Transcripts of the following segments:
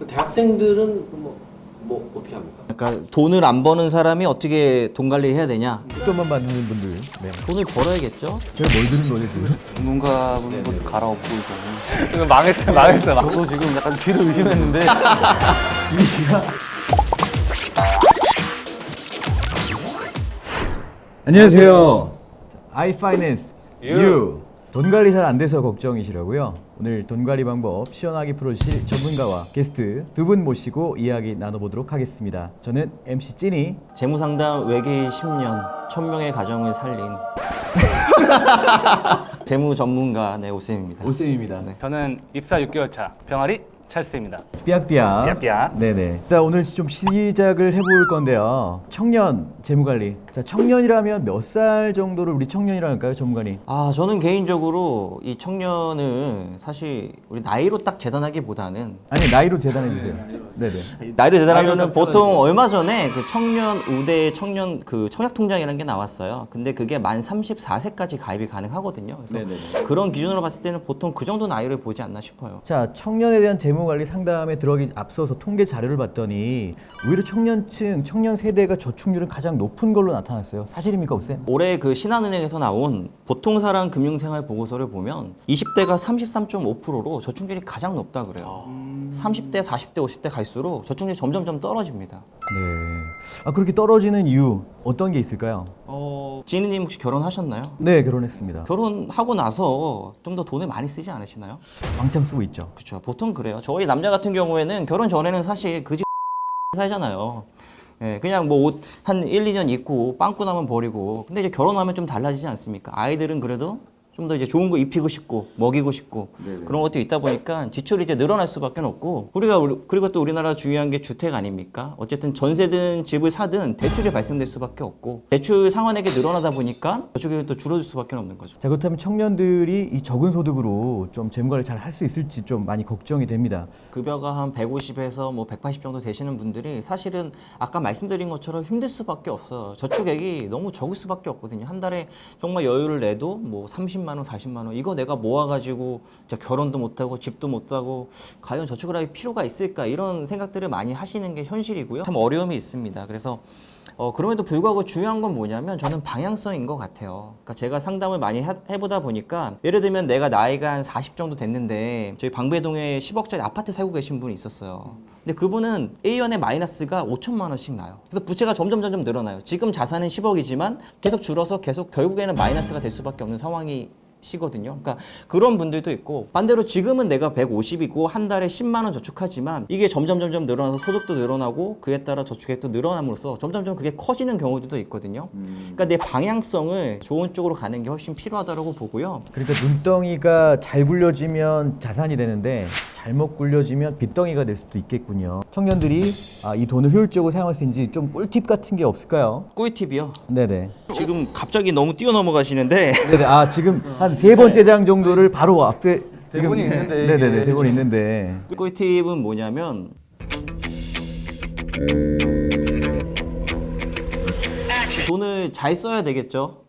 대학생들은 뭐 어떻게 합니까? 그러니까 돈을 안 버는 사람이 어떻게 돈 관리를 해야 되냐? 돈만 받는 분들. 네. 돈을 벌어야겠죠. 제가 뭘 드는 거죠 지금? 전문가분은 것도 갈아엎고 있고. 지금 망했어요. 저도 지금 약간 귀를 의심했는데. 안녕하세요. iFinance you. 돈 관리 잘 안 돼서 걱정이시라고요? 오늘 돈 관리 방법 시원하게 풀어주실 전문가와 게스트 두 분 모시고 이야기 나눠보도록 하겠습니다. 저는 MC 찐이. 재무상담 외길 10년, 1000명의 가정을 살린 재무 전문가 오쌤입니다. 오쌤입니다. 네. 저는 입사 6개월 차 병아리 찰스입니다. 삐약삐약. 삐약삐약. 네네. 일단 오늘 좀 시작을 해볼 건데요. 청년 재무관리. 자, 청년이라면 몇 살 정도를 우리 청년이라 할까요, 전문가님? 저는 개인적으로 이 청년을 사실 우리 나이로 딱 재단하기보다는 아니 나이로 재단해 주세요. 네네. 나이로 재단하면은 나이로 딱 보통 표현하세요. 얼마 전에 그 청년 우대 청년 그 청약 통장이라는 게 나왔어요. 근데 그게 만 34세까지 가입이 가능하고든요. 그래서 네네네. 그런 기준으로 봤을 때는 보통 그 정도 나이를 보지 않나 싶어요. 자, 청년에 대한 재무관리 상담에 들어가기 앞서서 통계 자료를 봤더니 오히려 청년층, 청년 세대가 저축률은 가장 높은 걸로 나타났어요. 사실입니까, 오쌤? 올해 그 신한은행에서 나온 보통사랑 금융생활 보고서를 보면 20대가 33.5%로 저축률이 가장 높다 그래요. 30대, 40대, 50대 갈수록 저축률이 점점점 떨어집니다. 네. 그렇게 떨어지는 이유 어떤 게 있을까요? 지니님 혹시 결혼하셨나요? 네, 결혼했습니다. 결혼하고 나서 좀 더 돈을 많이 쓰지 않으시나요? 왕창 쓰고 있죠. 그렇죠. 보통 그래요. 저희 남자 같은 경우에는 결혼 전에는 사실 그지 살잖아요. 예, 그냥 뭐 옷 한 1, 2년 입고 빵꾸 나면 버리고. 근데 이제 결혼하면 좀 달라지지 않습니까? 아이들은 그래도 좀 더 이제 좋은 거 입히고 싶고 먹이고 싶고 그런 것도 있다 보니까 지출이 이제 늘어날 수밖에 없고 그리고 또 우리나라 중요한 게 주택 아닙니까? 어쨌든 전세든 집을 사든 대출이 발생될 수밖에 없고 대출 상환액이 늘어나다 보니까 저축이 또 줄어들 수밖에 없는 거죠. 자, 그렇다면 청년들이 이 적은 소득으로 좀 재무관리 잘 할 수 있을지 좀 많이 걱정이 됩니다. 급여가 한 150에서 뭐 180 정도 되시는 분들이 사실은 아까 말씀드린 것처럼 힘들 수밖에 없어요. 저축액이 너무 적을 수밖에 없거든요. 한 달에 정말 여유를 내도 뭐 30만 원, 40만 원 이거 내가 모아가지고 진짜 결혼도 못하고 집도 못 사고 과연 저축을 할 필요가 있을까 이런 생각들을 많이 하시는 게 현실이고요. 참 어려움이 있습니다. 그래서 그럼에도 불구하고 중요한 건 뭐냐면 저는 방향성인 것 같아요. 그러니까 제가 상담을 많이 해보다 보니까 예를 들면 내가 나이가 한 40 정도 됐는데 저희 방배동에 10억짜리 아파트 살고 계신 분이 있었어요. 근데 그분은 1년에 마이너스가 5천만 원씩 나요. 그래서 부채가 점점 늘어나요. 지금 자산은 10억이지만 계속 줄어서 계속 결국에는 마이너스가 될 수밖에 없는 상황이 시거든요. 그러니까 그런 분들도 있고 반대로 지금은 내가 150이고 한 달에 10만 원 저축하지만 이게 점점 늘어나서 소득도 늘어나고 그에 따라 저축액도 늘어남으로써 점점 그게 커지는 경우들도 있거든요. 그러니까 내 방향성을 좋은 쪽으로 가는 게 훨씬 필요하다고 보고요. 그러니까 눈덩이가 잘 굴려지면 자산이 되는데 잘못 굴려지면 빚덩이가 될 수도 있겠군요. 청년들이 이 돈을 효율적으로 사용할 수 있는지 좀 꿀팁 같은 게 없을까요? 꿀팁이요. 네네. 지금 갑자기 너무 뛰어넘어가시는데 네네. 지금 한 세 번째 장 정도를 바로 앞에 지금 대본이 있는데, 네네네. 이게. 대본이 있는데. 꿀팁은 뭐냐면 돈을 잘 써야 되겠죠.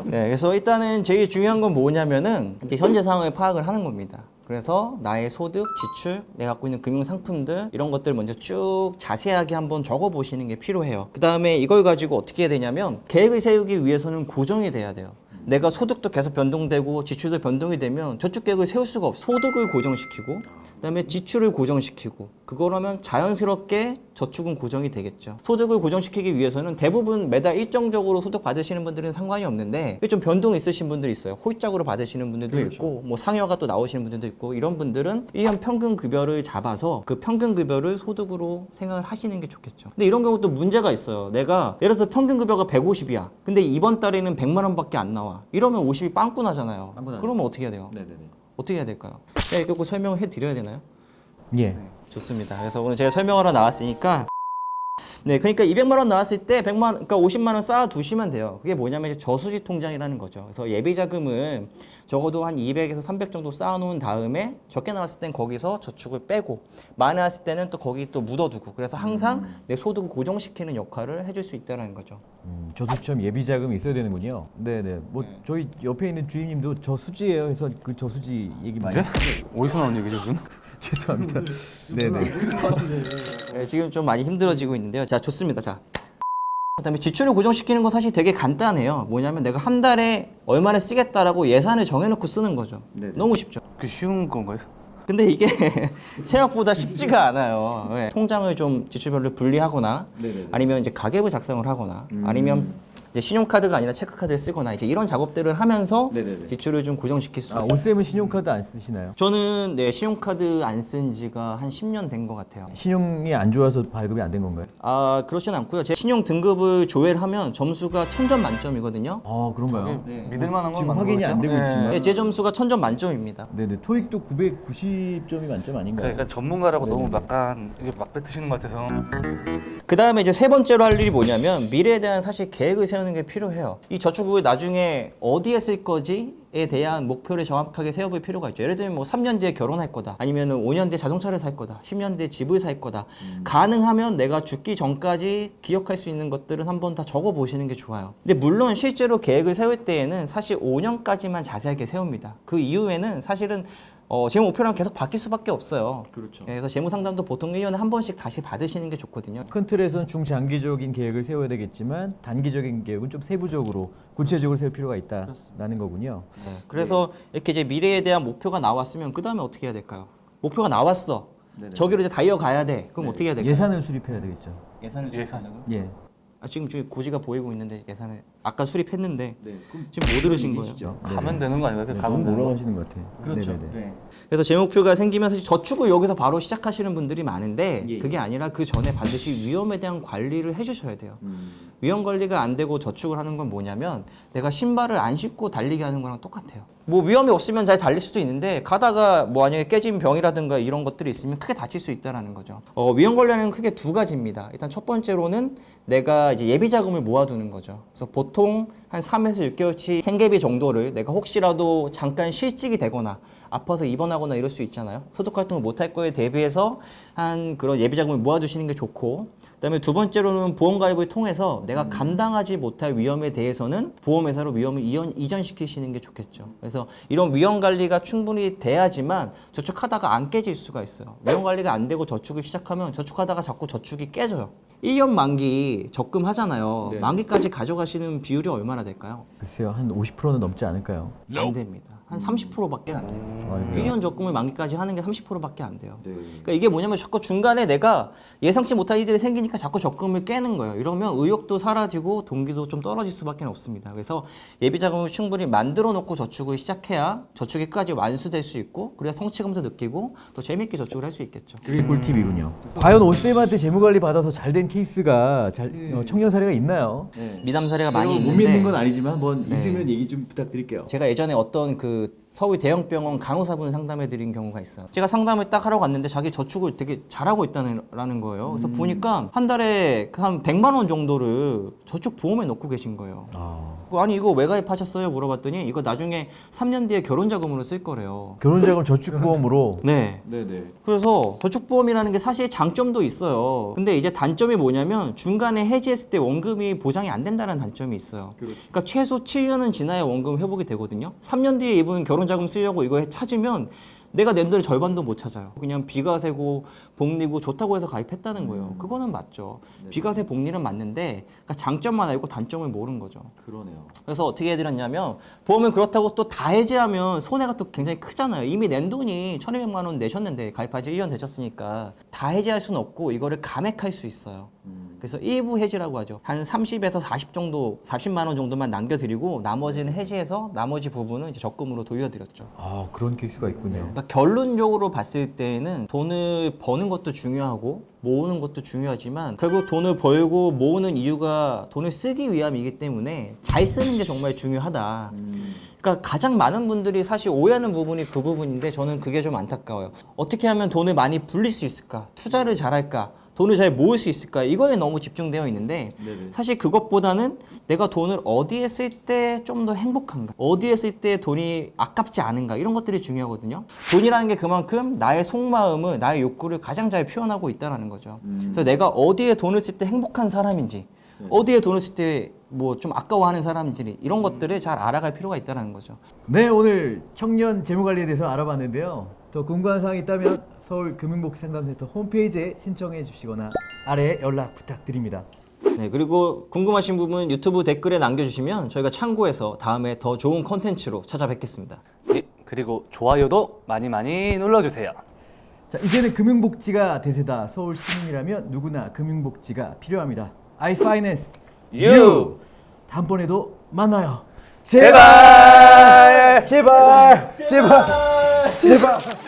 네, 그래서 일단은 제일 중요한 건 뭐냐면은 이제 현재 상황을 파악을 하는 겁니다. 그래서 나의 소득, 지출, 내가 갖고 있는 금융 상품들 이런 것들 먼저 쭉 자세하게 한번 적어 보시는 게 필요해요. 그 다음에 이걸 가지고 어떻게 해야 되냐면 계획을 세우기 위해서는 고정이 돼야 돼요. 내가 소득도 계속 변동되고 지출도 변동이 되면 저축 계획을 세울 수가 없어. 소득을 고정시키고 그다음에 지출을 고정시키고 그거라면 자연스럽게 저축은 고정이 되겠죠. 소득을 고정시키기 위해서는 대부분 매달 일정적으로 소득 받으시는 분들은 상관이 없는데 좀 변동 있으신 분들이 있어요. 홀짝으로 받으시는 분들도 있고 뭐 상여가 또 나오시는 분들도 있고 이런 분들은 1년 평균 급여를 잡아서 그 평균 급여를 소득으로 생각을 하시는 게 좋겠죠. 근데 이런 경우 또 문제가 있어요. 내가 예를 들어서 평균 급여가 150이야. 근데 이번 달에는 100만 원밖에 안 나와. 이러면 50이 빵꾸 나잖아요. 그러면 어떻게 해야 돼요? 어떻게 해야 될까요? 이거 꼭 설명을 해드려야 되나요? 예. 좋습니다. 그래서 오늘 제가 설명하러 나왔으니까 네, 그러니까 200만 원 나왔을 때 100만 원, 그러니까 50만 원 쌓아 두시면 돼요. 그게 뭐냐면 이제 저수지 통장이라는 거죠. 그래서 예비 자금을 적어도 한 200에서 300 정도 쌓아 놓은 다음에 적게 나왔을 땐 거기서 저축을 빼고 많이 나왔을 때는 또 거기 또 묻어두고 그래서 항상 내 소득을 고정시키는 역할을 해줄 수 있다는 거죠. 저수지처럼 예비 자금이 있어야 되는군요. 네네. 뭐 저희 옆에 있는 주임님도 저수지예요. 해서 그 저수지 얘기 많이. 어디서 나온 얘기죠, 지금? 죄송합니다. 네네. 네, 지금 좀 많이 힘들어지고 있는데요. 자, 좋습니다. 자. 그다음에 지출을 고정시키는 건 사실 되게 간단해요. 뭐냐면 내가 한 달에 얼마를 쓰겠다라고 예산을 정해놓고 쓰는 거죠. 네네. 너무 쉽죠. 그 쉬운 건가요? 근데 이게 생각보다 쉽지가 않아요. 왜? 통장을 좀 지출별로 분리하거나 네네네. 아니면 이제 가계부 작성을 하거나 아니면 이제 신용카드가 아니라 체크카드를 쓰거나 이제 이런 작업들을 하면서 네네네. 지출을 좀 고정시킬 수. 아, 오쌤은 신용카드 안 쓰시나요? 저는 네 신용카드 안 쓴 지가 한 10년 된 것 같아요. 신용이 안 좋아서 발급이 안 된 건가요? 아 그렇진 않고요. 제 신용 등급을 조회를 하면 점수가 1000점 만점이거든요. 아 그런가요? 네. 믿을 만한 건 지금 맞는 확인이 안 거겠죠? 되고 있지만. 네, 제 점수가 1000점 만점입니다. 네네. 토익도 990점이 만점 아닌가요? 그러니까 전문가라고 너무 네네네. 약간 이게 막 뱉으시는 것 같아서. 그 다음에 이제 세 번째로 할 일이 뭐냐면 미래에 대한 사실 계획을 세우는 게 필요해요. 이 저축을 나중에 어디에 쓸 거지에 대한 목표를 정확하게 세워볼 필요가 있죠. 예를 들면 뭐 3년 뒤에 결혼할 거다. 아니면 5년 뒤에 자동차를 살 거다. 10년 뒤에 집을 살 거다. 가능하면 내가 죽기 전까지 기억할 수 있는 것들은 한번 다 적어 보시는 게 좋아요. 근데 물론 실제로 계획을 세울 때에는 사실 5년까지만 자세하게 세웁니다. 그 이후에는 사실은 제 목표랑 계속 바뀔 수밖에 없어요. 그렇죠. 그래서 재무 상담도 보통 1년에 한 번씩 다시 받으시는 게 좋거든요. 큰 틀에서는 중장기적인 계획을 세워야 되겠지만 단기적인 계획은 좀 세부적으로 구체적으로 세울 필요가 있다라는 거군요. 그래서 이렇게 이제 미래에 대한 목표가 나왔으면 그 다음에 어떻게 해야 될까요? 목표가 나왔어. 네네. 저기로 이제 달려가야 돼. 그럼 어떻게 해야 될까요? 예산을 수립해야 되겠죠. 예산을 예산. 수립하려고요? 예. 아, 지금 고지가 보이고 있는데 예산을 아까 수립했는데 네. 지금 못 들으신 거예요? 가면 되는 거 아닌가요? 네, 가면 너무 되는 거. 몰아가시는 것 같아요. 그렇죠. 네네네. 네. 그래서 제 목표가 생기면 사실 저축을 여기서 바로 시작하시는 분들이 많은데 예. 그게 아니라 그 전에 반드시 위험에 대한 관리를 해주셔야 돼요. 위험 관리가 안 되고 저축을 하는 건 뭐냐면 내가 신발을 안 신고 달리기 하는 거랑 똑같아요. 뭐 위험이 없으면 잘 달릴 수도 있는데 가다가 뭐 만약에 깨진 병이라든가 이런 것들이 있으면 크게 다칠 수 있다라는 거죠. 위험 관리는 크게 두 가지입니다. 일단 첫 번째로는 내가 이제 예비 자금을 모아두는 거죠. 그래서 보통 한 3에서 6개월치 생계비 정도를 내가 혹시라도 잠깐 실직이 되거나 아파서 입원하거나 이럴 수 있잖아요. 소득 활동을 못할 거에 대비해서 한 그런 예비 자금을 모아두시는 게 좋고, 그다음에 두 번째로는 보험 가입을 통해서 내가 감당하지 못할 위험에 대해서는 보험회사로 위험을 이전시키시는 게 좋겠죠. 그래서 이런 위험 관리가 충분히 돼야지만 저축하다가 안 깨질 수가 있어요. 위험 관리가 안 되고 저축을 시작하면 저축하다가 자꾸 저축이 깨져요. 1년 만기 적금하잖아요. 네. 만기까지 가져가시는 비율이 얼마나 될까요? 글쎄요, 한 50%는 넘지 않을까요? 안 됩니다. 한 30%밖에 안 돼요. 아이고야. 1년 적금을 만기까지 하는 게 30%밖에 안 돼요. 네. 그러니까 이게 뭐냐면 자꾸 중간에 내가 예상치 못한 일들이 생기니까 자꾸 적금을 깨는 거예요. 이러면 의욕도 사라지고 동기도 좀 떨어질 수밖에 없습니다. 그래서 예비 자금을 충분히 만들어 놓고 저축을 시작해야 저축이 끝까지 완수될 수 있고, 그래야 성취감도 느끼고 더 재밌게 저축을 할 수 있겠죠. 그게 꿀팁이군요. 과연 오쌤한테 재무관리 받아서 잘 된 케이스가 청년 사례가 있나요? 미담 사례가 많이 못 있는데 믿는 건 아니지만 한번 네. 있으면 얘기 좀 부탁드릴게요. 제가 예전에 어떤 그 서울 대형병원 간호사분 상담해 드린 경우가 있어요. 제가 상담을 딱 하러 갔는데 자기 저축을 되게 잘하고 있다는 거예요. 그래서 보니까 한 달에 한 100만 원 정도를 저축 보험에 넣고 계신 거예요. 아니 이거 왜 가입하셨어요? 물어봤더니 이거 나중에 3년 뒤에 결혼 자금으로 쓸 거래요. 결혼자금 저축보험으로. 네. 네네. 그래서 저축보험이라는 게 사실 장점도 있어요. 근데 이제 단점이 뭐냐면 중간에 해지했을 때 원금이 보장이 안 된다는 단점이 있어요. 그러니까 최소 7년은 지나야 원금 회복이 되거든요. 3년 뒤에 이분 결혼자금 쓰려고 이거 찾으면 내가 낸 돈의 절반도 못 찾아요. 그냥 비과세고 복리고 좋다고 해서 가입했다는 거예요. 그거는 맞죠. 비과세 복리는 맞는데 그러니까 장점만 알고 단점을 모르는 거죠. 그러네요. 그래서 어떻게 해드렸냐면 보험은 그렇다고 또 다 해지하면 손해가 또 굉장히 크잖아요. 이미 낸 돈이 1,200만 원 내셨는데 가입한 지 1년 되셨으니까 다 해지할 수는 없고 이거를 감액할 수 있어요. 그래서 일부 해지라고 하죠. 한 30에서 40 정도, 40만 원 정도만 남겨드리고 나머지는 해지해서 나머지 부분은 이제 적금으로 돌려드렸죠. 아 그런 케이스가 있군요. 그러니까 결론적으로 봤을 때는 돈을 버는 것도 중요하고 모으는 것도 중요하지만 결국 돈을 벌고 모으는 이유가 돈을 쓰기 위함이기 때문에 잘 쓰는 게 정말 중요하다. 그러니까 가장 많은 분들이 사실 오해하는 부분이 그 부분인데 저는 그게 좀 안타까워요. 어떻게 하면 돈을 많이 불릴 수 있을까? 투자를 잘할까? 돈을 잘 모을 수 있을까? 이거에 너무 집중되어 있는데 사실 그것보다는 내가 돈을 어디에 쓸 때 좀 더 행복한가? 어디에 쓸 때 돈이 아깝지 않은가? 이런 것들이 중요하거든요. 돈이라는 게 그만큼 나의 속마음을, 나의 욕구를 가장 잘 표현하고 있다는 거죠. 그래서 내가 어디에 돈을 쓸 때 행복한 사람인지, 어디에 돈을 쓸 때 뭐 좀 아까워하는 사람인지 이런 것들을 잘 알아갈 필요가 있다는 거죠. 네, 오늘 청년 재무관리에 대해서 알아봤는데요. 더 궁금한 사항이 있다면 서울금융복지상담센터 홈페이지에 신청해 주시거나 아래에 연락 부탁드립니다. 네, 그리고 궁금하신 부분 유튜브 댓글에 남겨주시면 저희가 참고해서 다음에 더 좋은 콘텐츠로 찾아뵙겠습니다. 예, 그리고 좋아요도 많이 많이 눌러주세요. 자, 이제는 금융복지가 대세다. 서울 시민이라면 누구나 금융복지가 필요합니다. iFinance You. 다음번에도 만나요. 제발! 제발! 제발! 제발!